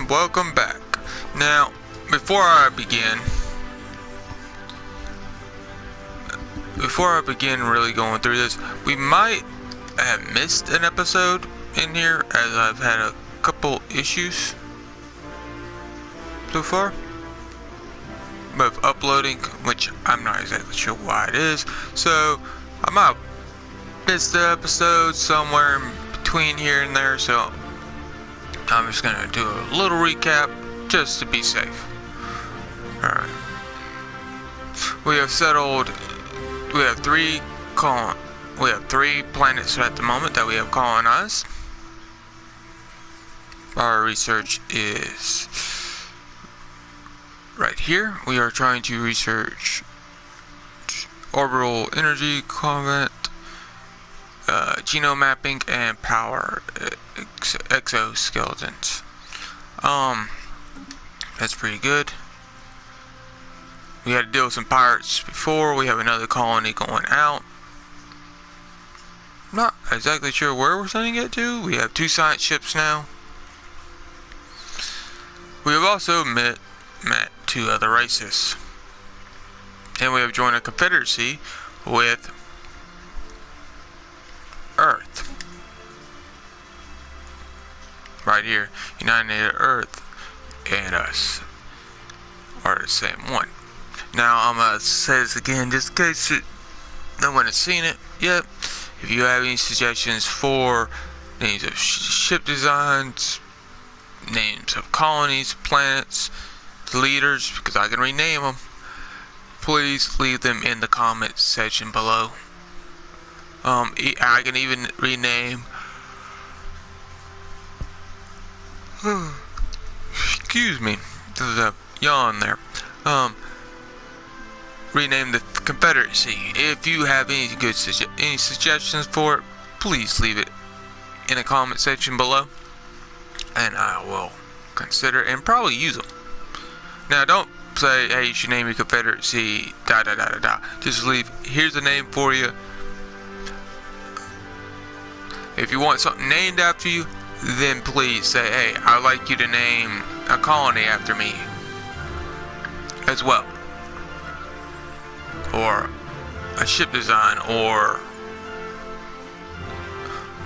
and welcome back. Now, before I begin really going through this, we might have missed an episode in here as I've had a couple issues so far with uploading, which I'm not exactly sure why it is. So I might miss the episode somewhere in between here and there, so I'm just gonna do a little recap just to be safe. Alright. We have settled. We have three planets at the moment that we have colonized. Our research is right here. We are trying to research orbital energy convent, genome mapping, and power exoskeletons. That's pretty good. We had to deal with some pirates before. We have another colony going out. Not exactly sure where we're sending it to. We have 2 science ships now. We have also met 2 other races. And we have joined a confederacy with Earth. Right here. United Earth and us are the same one. Now I'm gonna say this again just in case no one has seen it yet. If you have any suggestions for names of ship designs, names of colonies, planets, leaders, because I can rename them, please leave them in the comments section below. I can even rename excuse me, there's a yawn there. Rename the confederacy. If you have any good any suggestions for it, please leave it in the comment section below, and I will consider and probably use them. Now, don't say, hey, you should name your confederacy da da da da da. Just leave, here's a name for you. If you want something named after you, then please say, hey, I'd like you to name a colony after me as well, or a ship design, or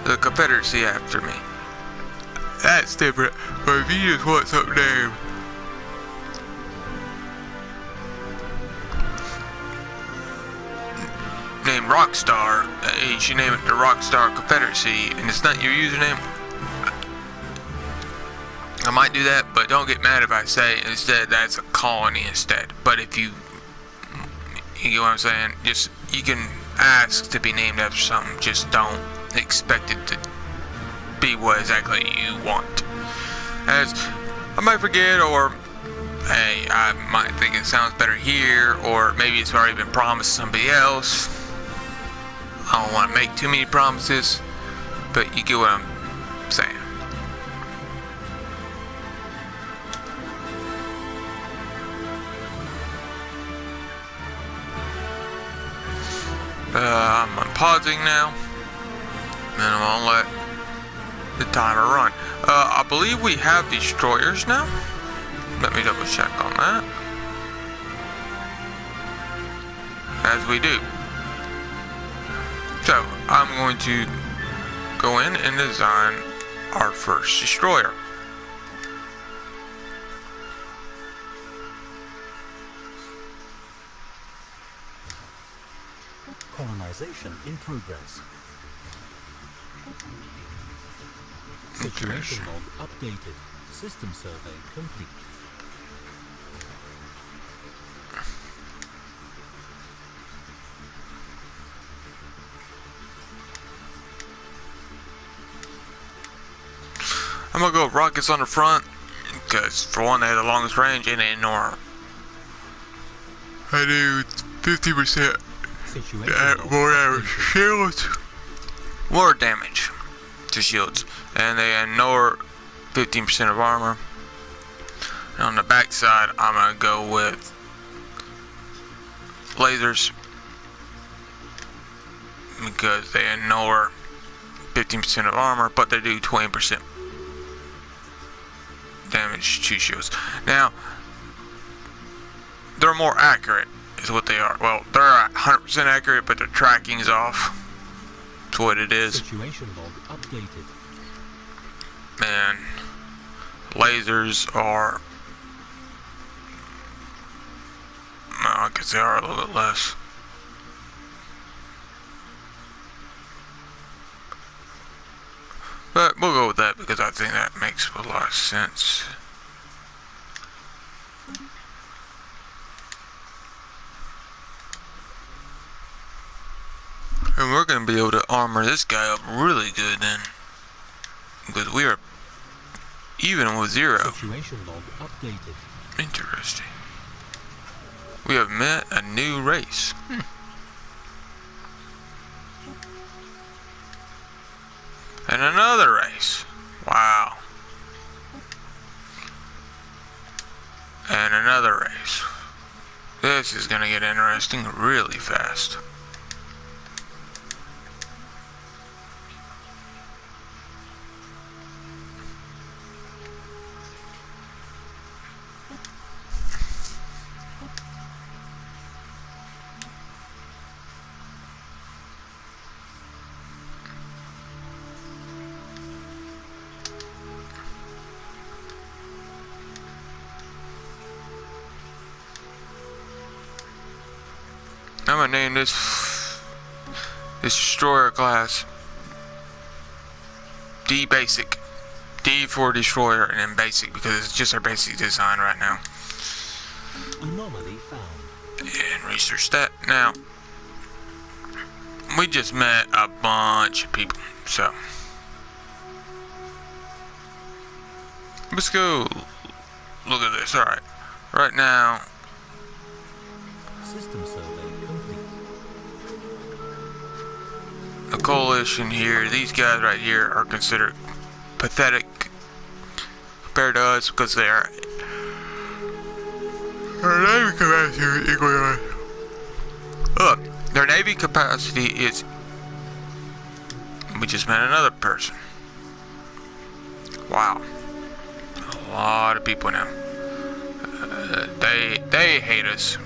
the confederacy after me. That's different. But if you just want something named Rockstar, you should name it the Rockstar Confederacy, and it's not your username. I might do that, but don't get mad if I say instead that's a colony instead. But if you get what I'm saying, just, you can ask to be named after something, just don't expect it to be what exactly you want. As I might forget, or hey, I might think it sounds better here, or maybe it's already been promised to somebody else. I don't want to make too many promises, but you get what I'm saying. I'm pausing now, and I'm gonna let the timer run. I believe we have destroyers now. Let me double check on that. As we do. So, I'm going to go in and design our first destroyer. Colonization in progress. Situation log updated. System survey complete. I'm gonna go rockets on the front, because for one they have the longest range and they ignore. I do 50% more shields, more damage to shields, and they ignore 15% of armor. And on the back side, I'm gonna go with lasers because they ignore 15% of armor, but they do 20% damage to shields. Now, they're more accurate, is what they are. Well, they're 100% accurate, but their tracking's off. That's what it is. Situation log updated. Man, lasers are... No, I guess they are a little bit less. But we'll go with that because I think that makes a lot of sense. And we're going to be able to armor this guy up really good then. Because we are even with 0. Situation log updated. Interesting. We have met a new race. And another race. Wow. And another race. This is gonna get interesting really fast. I'm gonna name this destroyer class D basic. D for destroyer and then basic because it's just our basic design right now. Anomaly found. And research that. Now, we just met a bunch of people, so let's go look at this. Alright. Right now, System survey complete. the coalition here, these guys right here are considered pathetic compared to us because they are their navy capacity is equal to us. Look, their navy capacity is. We just met another person. Wow, a lot of people now. They hate us.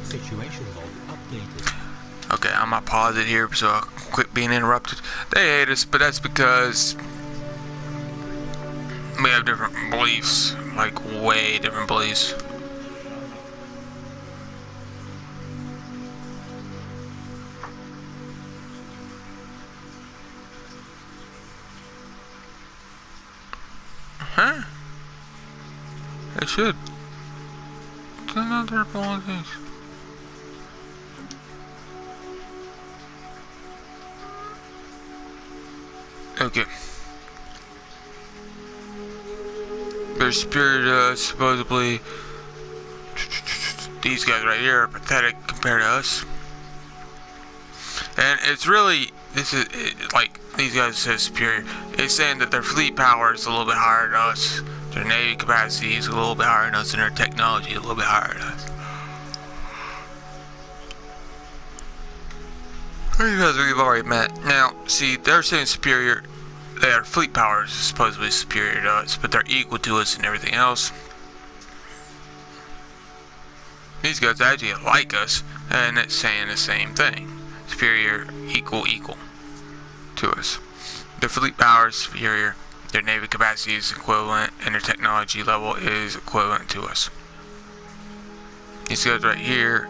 Situation log updated. Okay, I'm gonna pause it here so I'll quit being interrupted. They hate us, but that's because we have different beliefs, like way different beliefs. Huh? It should. It's another politics. Okay. They're superior to us, supposedly. These guys right here are pathetic compared to us. And it's really, like, these guys say superior. It's saying that their fleet power is a little bit higher than us. Their navy capacity is a little bit higher than us, and their technology is a little bit higher than us. Because we've already met. Now, see, they're saying superior. Their fleet power is supposedly superior to us, but they're equal to us and everything else. These guys actually like us, and it's saying the same thing. Superior, equal to us. Their fleet power is superior, their navy capacity is equivalent, and their technology level is equivalent to us. These guys right here,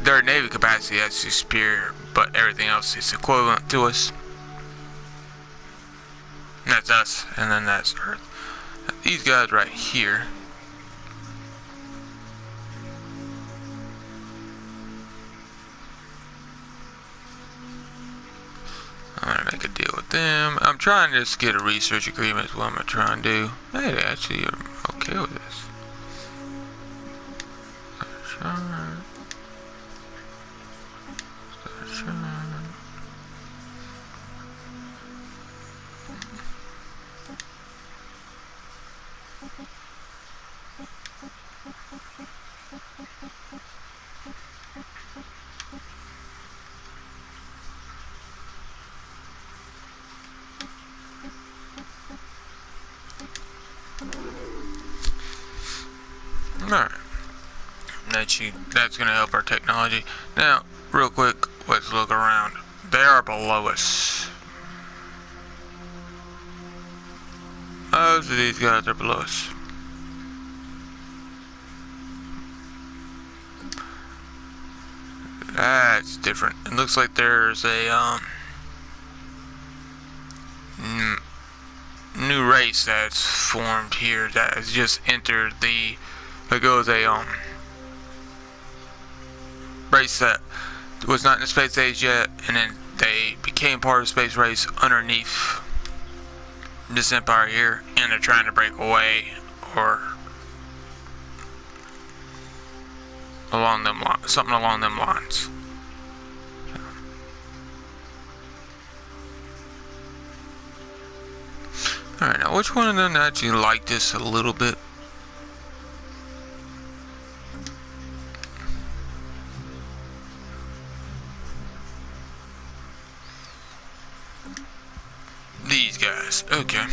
their navy capacity is superior, but everything else is equivalent to us. And that's us, and then that's Earth. These guys right here, I'm gonna make a deal with them. I'm trying to just get a research agreement is what I'm gonna try and do. Hey, they actually are okay with this. Alright. That's gonna help our technology. Now, real quick, let's look around. They are below us. Most of these guys are below us. That's different. It looks like there's a new race that's formed here that has just entered the. It goes a race that was not in the space age yet, and then they became part of the space race underneath this empire here, and they're trying to break away or along them something along them lines. Alright, now which one of them actually like this a little bit? These guys, okay.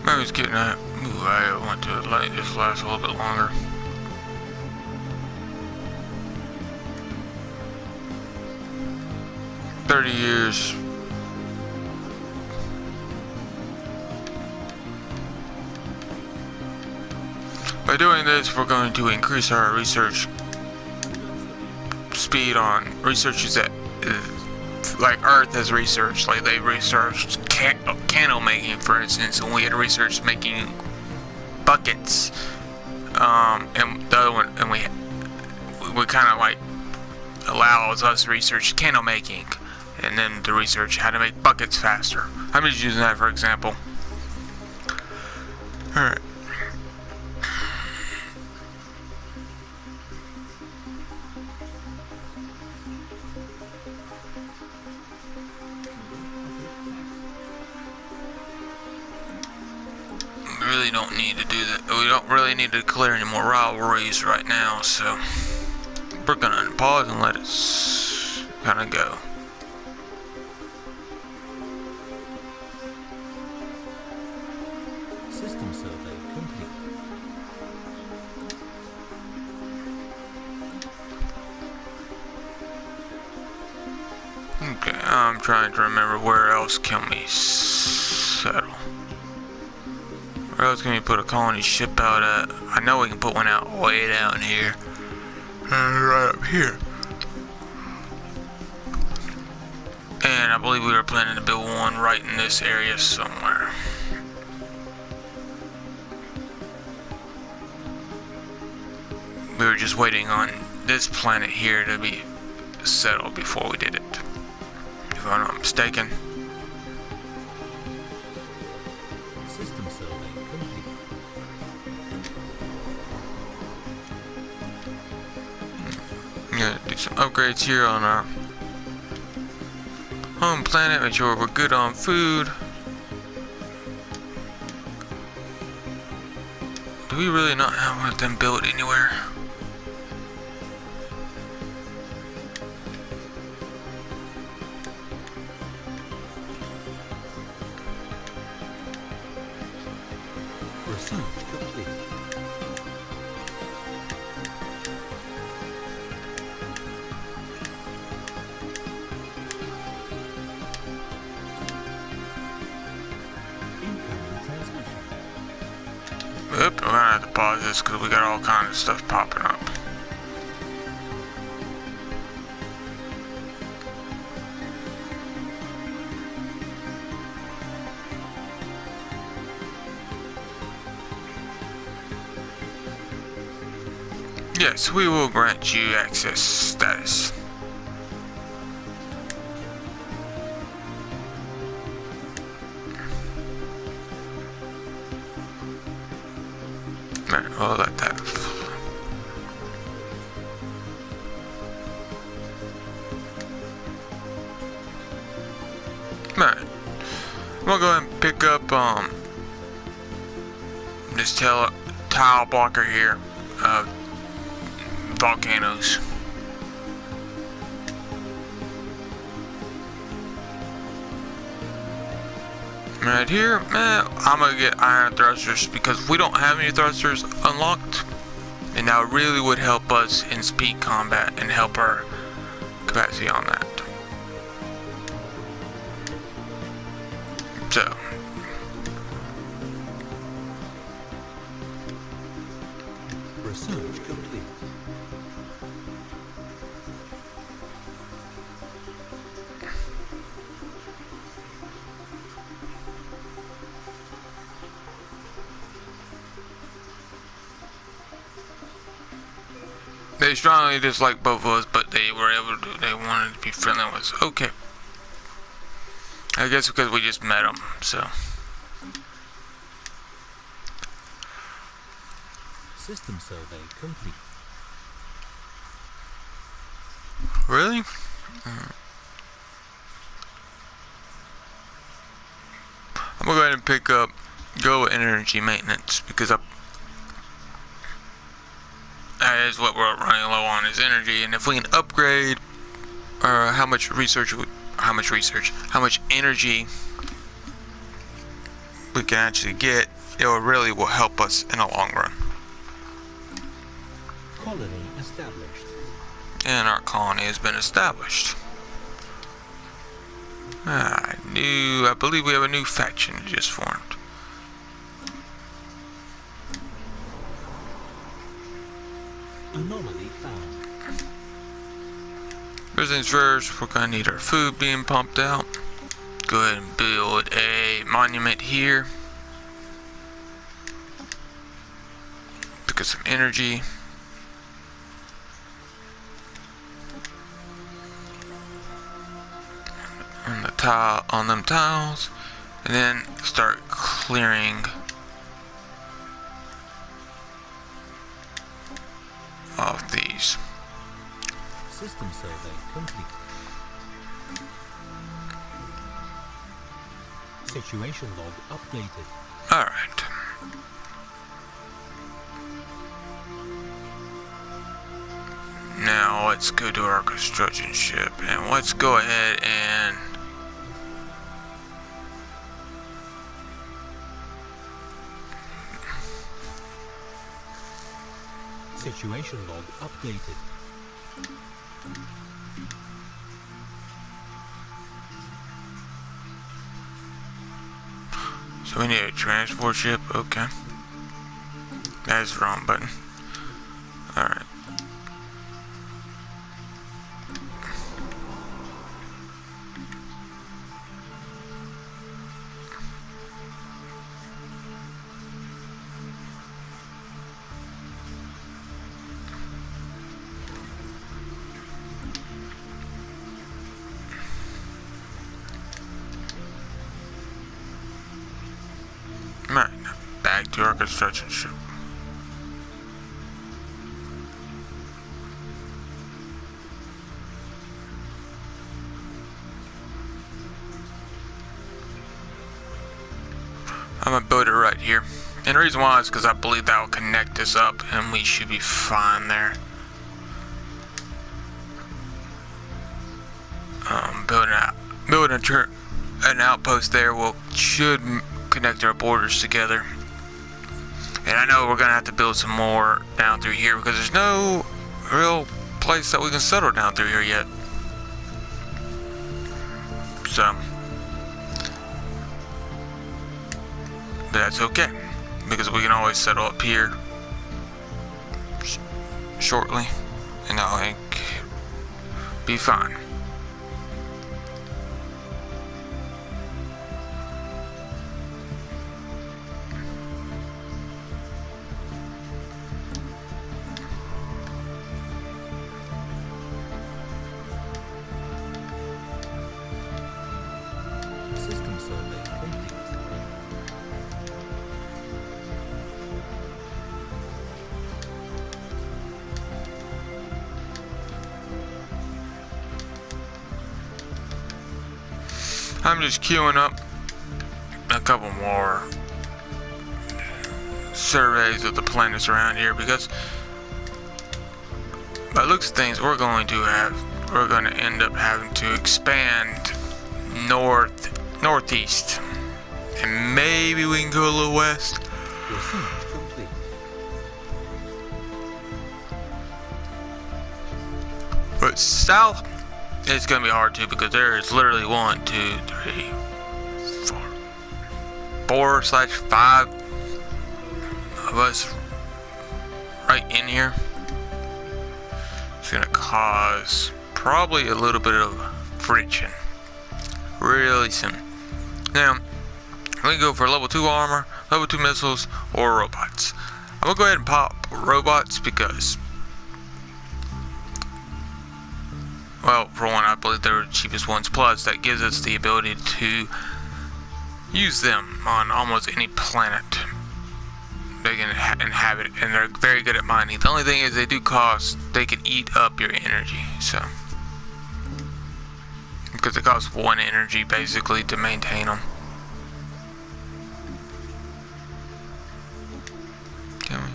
I was getting that. Ooh, I want to let this last a little bit longer. $30 years. By doing this, we're going to increase our research speed on researches that, like Earth has researched. Like they researched candle making, for instance, and we had research making buckets. And the other one, and we kind of like allows us to research candle making, and then to research how to make buckets faster. I'm just using that for example. All right. Really don't need to do that. We don't really need to declare any more rivalries right now, so we're gonna pause and let it kind of go. System survey complete. Okay, I'm trying to remember where else can we settle. Where else can we put a colony ship out at? I know we can put one out way down here. Right up here. And I believe we were planning to build one right in this area somewhere. We were just waiting on this planet here to be settled before we did it. If I'm not mistaken. System survey complete. Yeah, do some upgrades here on our home planet. Make sure we're good on food. Do we really not have one of them built anywhere? Research complete. Incoming transmission. Oop, we're gonna have to pause this because we got all kinds of stuff popping up. Yes, we will grant you access status. Right, we'll let that. Right. I'm gonna go ahead and pick up this tile blocker here. Volcanoes. Right here, I'm gonna get iron thrusters because we don't have any thrusters unlocked, and that really would help us in speed combat and help our capacity on that. So, Research complete. they strongly dislike both of us, but they wanted to be friendly with us. Okay. I guess because we just met them, so. System survey complete. Really? I'm gonna go ahead and pick up go energy maintenance because that is what we're running low on is energy, and if we can upgrade how much energy we can actually get, it will help us in the long run. Colony established. And our colony has been established. I believe we have a new faction just formed. Anomaly found. First things first, we're gonna need our food being pumped out. Go ahead and build a monument here. Pick up some energy. On them tiles, and then start clearing off these. System survey complete. Situation log updated. Alright. Now let's go to our construction ship and let's go ahead and Situation log updated. so we need a transport ship. Okay. That's the wrong button. Alright. Alright, back to our construction ship. I'm gonna build it right here. And the reason why is because I believe that will connect us up and we should be fine there. Building an outpost there should connect our borders together. And I know we're gonna have to build some more down through here because there's no real place that we can settle down through here yet. So, but that's okay because we can always settle up here shortly, and I think be fine. System survey complete. I'm just queuing up a couple more surveys of the planets around here because by the looks of things we're going to end up having to expand northeast, and maybe we can go a little west. Research complete. But south, it's gonna be hard too because there is literally 1, 2, 3, 4, 4/5 of us right in here. It's gonna cause probably a little bit of friction really soon. Now, we can go for level 2 armor, level 2 missiles, or robots. I'm gonna go ahead and pop robots because, well, for one, I believe they're the cheapest ones. Plus, that gives us the ability to use them on almost any planet they can inhabit, and they're very good at mining. The only thing is they can eat up your energy, so. Because it costs 1 energy basically to maintain them. Can we?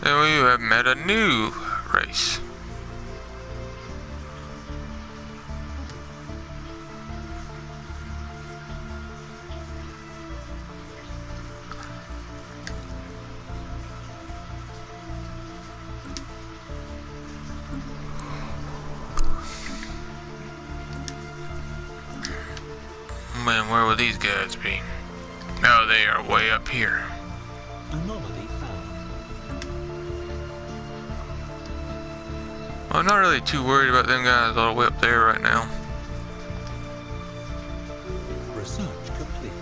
And we have met a new race. Man, where will these guys be? Oh, they are way up here. Anomaly found. I'm not really too worried about them guys all the way up there right now. Research complete.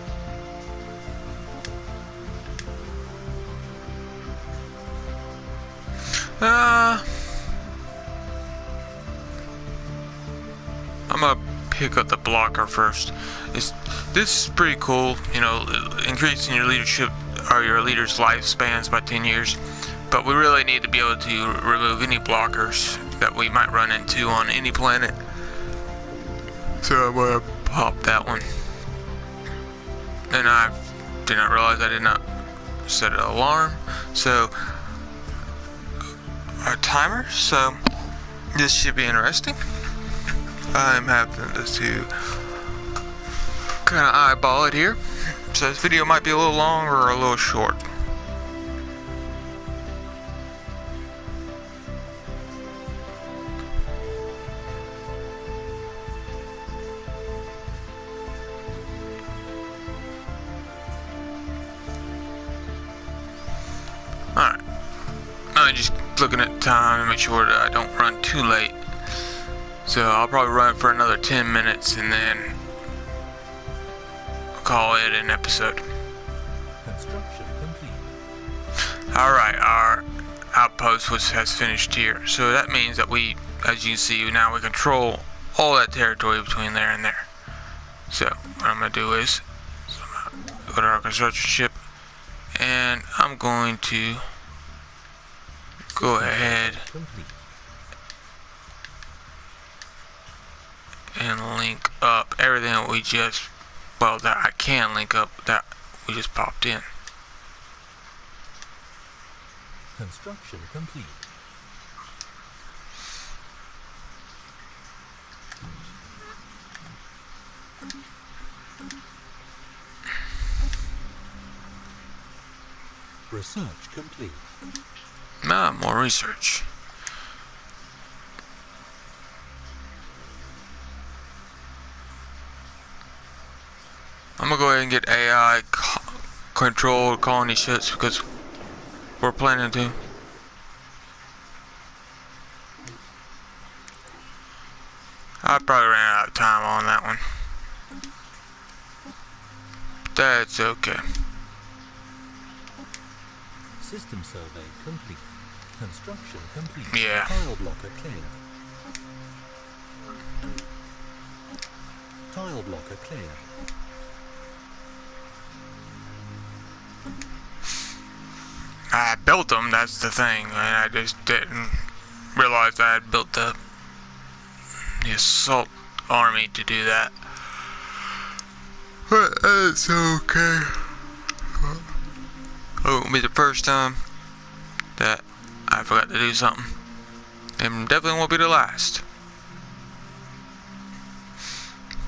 I'm gonna pick up the blocker first. This is pretty cool, you know, increasing your leadership or your leader's lifespans by 10 years. But we really need to be able to remove any blockers that we might run into on any planet. So I'm gonna pop that one. And I did not realize I did not set an alarm. So a timer. So this should be interesting. I'm having to kind of eyeball it here. So this video might be a little long or a little short. Alright. I'm just looking at time to make sure that I don't run too late. So I'll probably run for another 10 minutes and then call it an episode. Construction complete. Alright, our outpost has finished here. So that means that we, as you can see, now we control all that territory between there and there. So what I'm going to do is go to our construction ship and I'm going to go ahead Complete. and link up everything that we just, well, that I can link up that we just popped in. Construction complete. Research complete. Ah, more research. I'm gonna go ahead and get AI controlled colony ships because we're planning to. I probably ran out of time on that one. That's okay. System survey complete. Construction complete. Yeah. Tile blocker cleared. Tile blocker cleared. I built them, that's the thing, and I just didn't realize I had built the assault army to do that. But it's okay. Oh, it'll be the first time that I forgot to do something. And definitely won't be the last.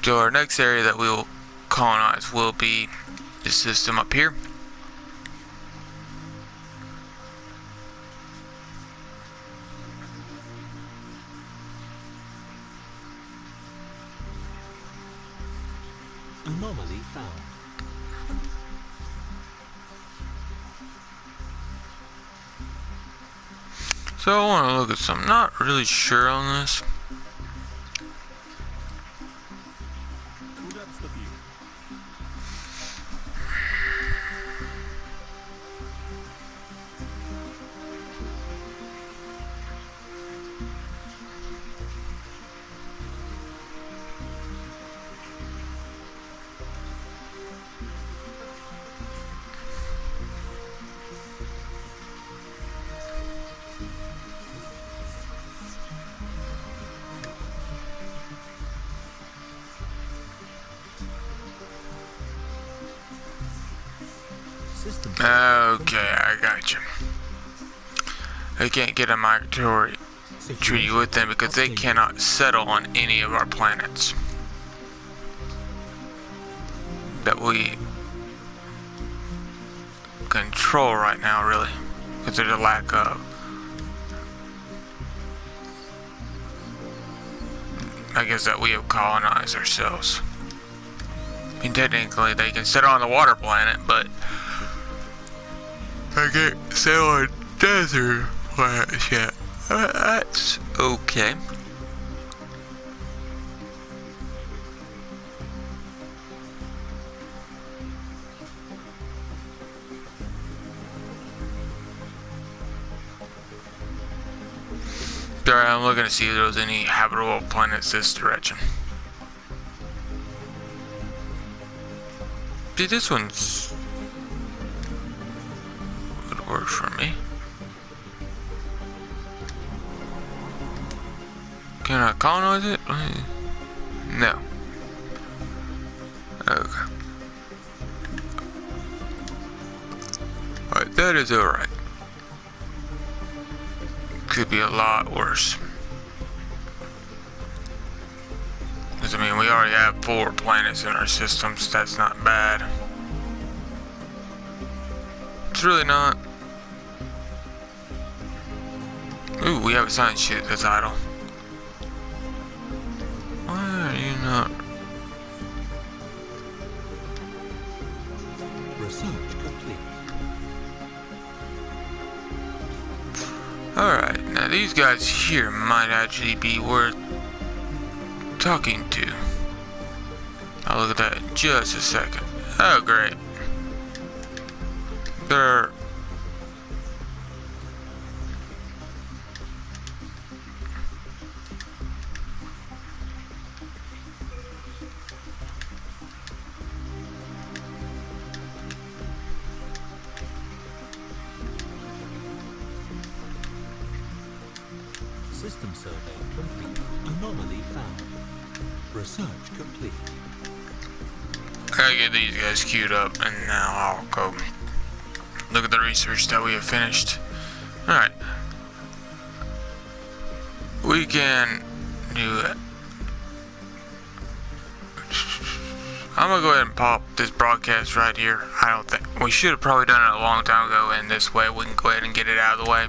So our next area that we will colonize will be this system up here. Anomaly found. So I want to look at something. Not really sure on this. That's the view. System Okay, I got you. I can't get a migratory treaty with them because they cannot settle on any of our planets that we control right now, really, because there's a lack of. I guess that we have colonized ourselves. I mean, technically they can settle on the water planet, but I can't settle on desert planets yet. That's okay. Sorry, I'm looking to see if there was any habitable planets this direction. See, this one's would work for me. Can I colonize it? No. Okay. Alright, that is alright. Could be a lot worse. Because, I mean, we already have 4 planets in our systems. That's not bad. It's really not. Ooh, we have a science ship that's idle. Why are you not? Research complete. Alright, now these guys here might actually be worth talking to. I'll look at that in just a second. Oh, great. They're System survey complete. Anomaly found. Research complete. I gotta get these guys queued up, and now I'll go look at the research that we have finished. Alright. We can do it. I'm gonna go ahead and pop this broadcast right here. I don't think we should have probably done it a long time ago, and this way we can go ahead and get it out of the way.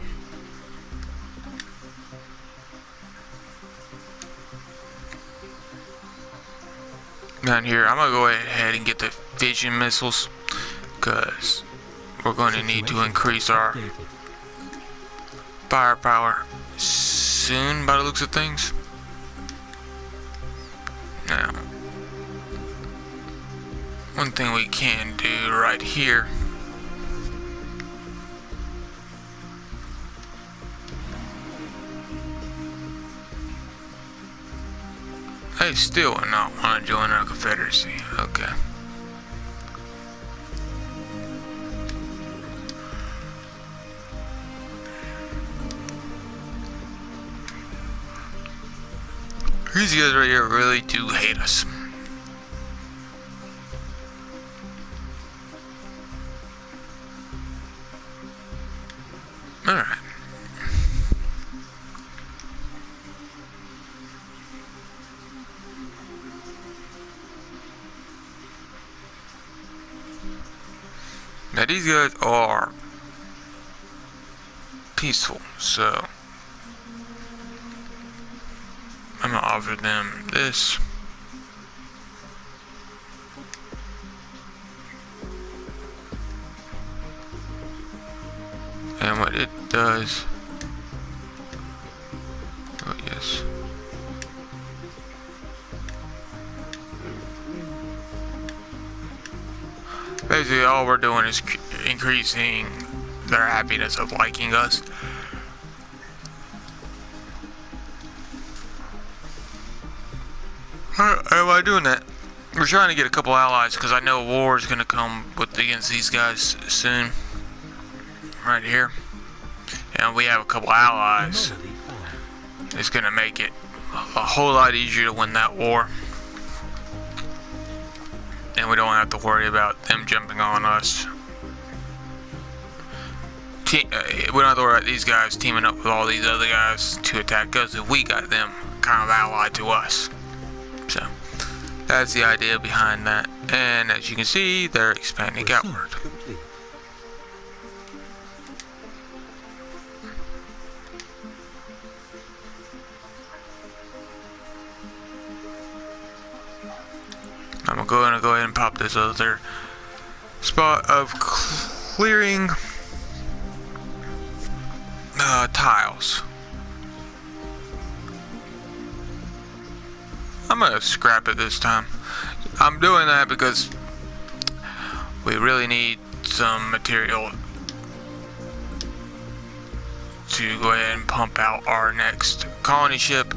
Down here, I'm gonna go ahead and get the fission missiles, because we're going to need to increase our firepower soon by the looks of things. Now, one thing we can do right here they still would not want to join our confederacy. Okay. These guys right here really do hate us. Alright. Now these guys are peaceful, so I'm gonna offer them this. And what it does, oh yes, basically all we're doing is increasing their happiness of liking us. And by doing that, we're trying to get a couple allies, because I know war is going to come against these guys soon. Right here. And we have a couple allies. It's going to make it a whole lot easier to win that war. And we don't have to worry about them jumping on us. We don't have to worry about these guys teaming up with all these other guys to attack us if we got them kind of allied to us. So, that's the idea behind that. And as you can see, they're expanding outward. I'm going to go ahead and pop this other spot of clearing tiles. I'm going to scrap it this time. I'm doing that because we really need some material to go ahead and pump out our next colony ship.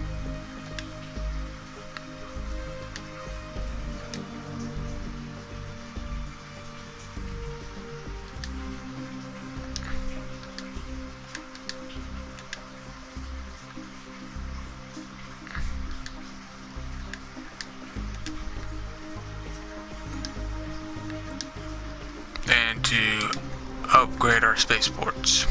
And to upgrade our spaceports.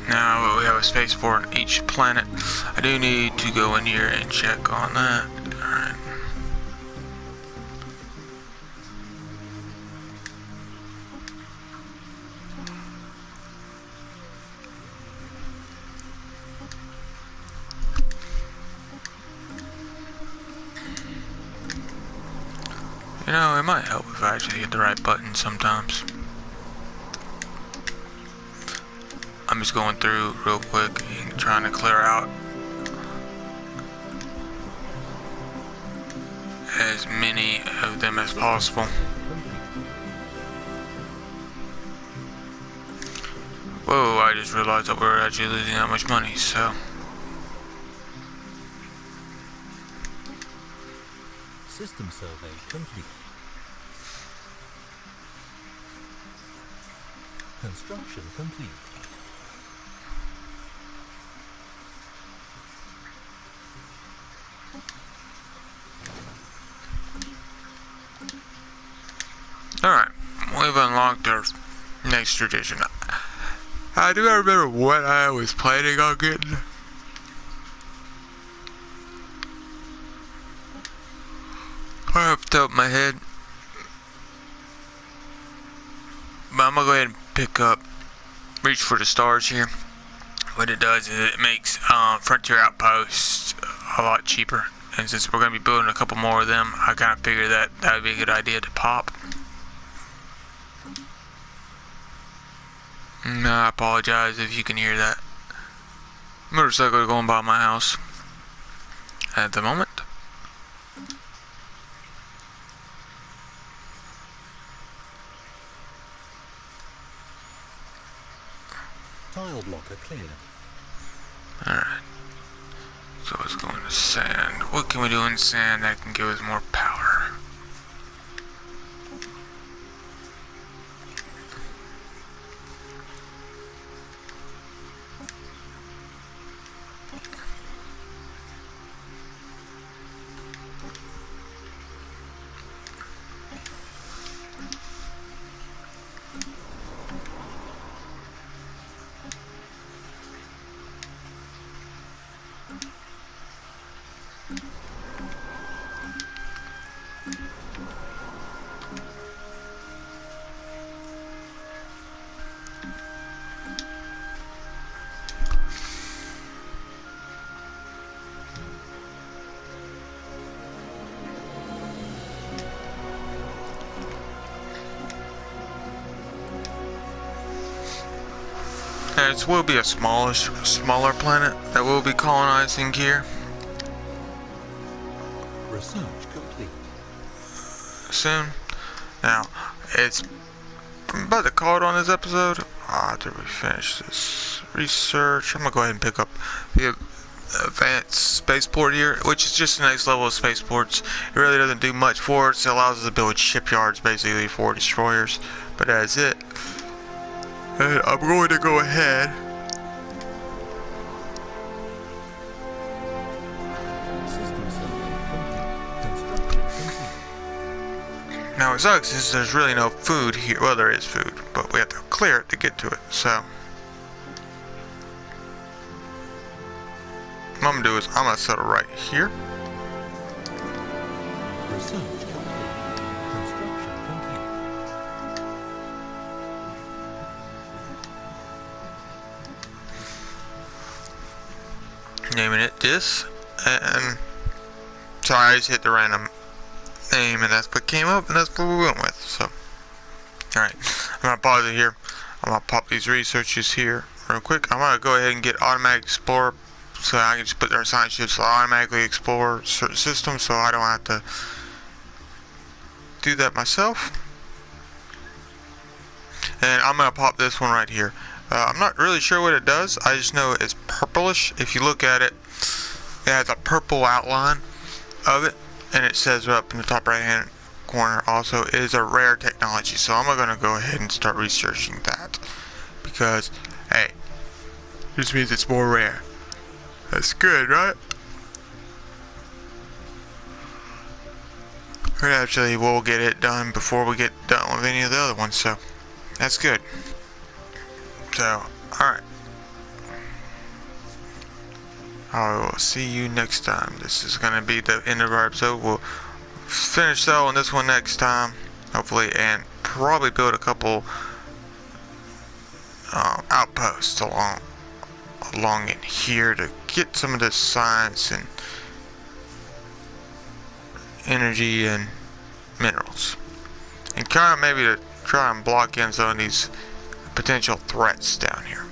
Now we have a spaceport on each planet. I do need to go in here and check on that. Alright. You know, it might help if I actually hit the right button sometimes. I'm just going through real quick and trying to clear out as many of them as possible. Whoa, I just realized that we're actually losing that much money, so. System survey complete. Construction complete. Alright, we've unlocked our next tradition. I do not remember what I was planning on getting. Right off the top of my head. But I'm gonna go ahead and pick up Reach for the Stars here. What it does is it makes Frontier Outposts a lot cheaper. And since we're gonna be building a couple more of them, I kind of figured that would be a good idea to pop. I apologize if you can hear that. Motorcycle going by my house at the moment. Tile blocker cleared. Alright. So let's go into sand. What can we do in sand that can give us more power? It will be a smaller planet that will be colonizing here Research complete. soon. Now, I'm about to call it on this episode. After we finish this research, I'm gonna go ahead and pick up the advanced spaceport here, which is just the next level of spaceports. It really doesn't do much for us. It allows us to build shipyards basically for destroyers, but that's it. And I'm going to go ahead. System survey complete. Construction complete. Now it sucks is there's really no food here. Well, there is food, but we have to clear it to get to it. So what I'm gonna do is I'm gonna settle right here. Research complete. Construction complete. Naming it this, and sorry, I just hit the random name, and that's what came up, and that's what we went with. So, alright, I'm gonna pause it here. I'm gonna pop these researches here real quick. I'm gonna go ahead and get automatic explorer, so I can just put their science ships to automatically explore certain systems, so I don't have to do that myself. And I'm gonna pop this one right here. I'm not really sure what it does. I just know it's purplish. If you look at it, it has a purple outline of it, and it says up in the top right hand corner also it is a rare technology. So I'm gonna go ahead and start researching that, because hey, this means it's more rare. That's good, right? And actually we'll get it done before we get done with any of the other ones, so that's good. So, alright. I will see you next time. This is going to be the end of our episode. We'll finish though on this one next time, hopefully, and probably build a couple outposts along in here to get some of this science and energy and minerals, and kind of maybe to try and block in some of these potential threats down here.